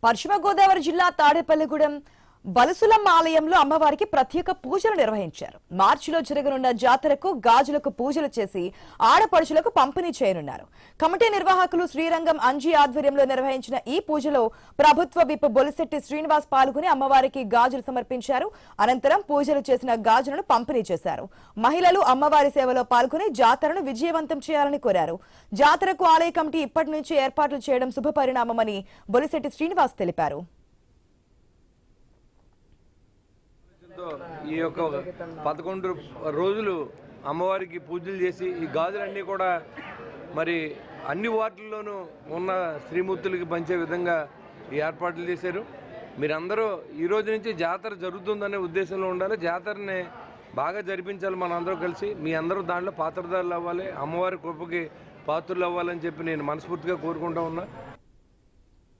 పశ్చిమ గోదావరి జిల్లా తాడేపల్లిగూడెం బలసులమ్మ ఆలయంలో అమ్మవారికి ప్రత్యేక పూజలు నిర్వహించారు. మార్చిలో జరగనున్న జాతరకు గాజులకు పూజలు చేసి ఆడపడుచులకు పంపిణీ చేయనున్నారు. కమిటీ నిర్వాహకులు శ్రీరంగం అంజీ ఆధ్వర్యంలో నిర్వహించిన ఈ పూజలో ప్రభుత్వ విప్ బొలిశెట్టి శ్రీనివాస్ పాల్గొని అమ్మవారికి గాజులు సమర్పించారు. అనంతరం పూజలు చేసిన గాజులను పంపిణీ చేశారు. మహిళలు అమ్మవారి సేవలో పాల్గొని జాతరను విజయవంతం చేయాలని కోరారు. జాతరకు ఆలయ కమిటీ ఇప్పటి నుంచి ఏర్పాట్లు చేయడం శుభపరిణామమని బొలిశెట్టి శ్రీనివాస్ తెలిపారు. ఈ యొక్క 11 రోజులు అమ్మవారికి పూజలు చేసి ఈ గాజులన్నీ కూడా మరి అన్ని వార్డుల్లోనూ ఉన్న శ్రీమూర్తులకి పంచే విధంగా ఈ ఏర్పాట్లు చేశారు. మీరందరూ ఈ రోజు నుంచి జాతర జరుగుతుందనే ఉద్దేశంలో ఉండాలి. జాతరని బాగా జరిపించాలి. మనందరూ కలిసి మీ అందరూ దాంట్లో పాత్రదారులు అవ్వాలి, అమ్మవారి కృపకి పాత్రలు అవ్వాలని చెప్పి నేను మనస్ఫూర్తిగా కోరుకుంటూ ఉన్నా.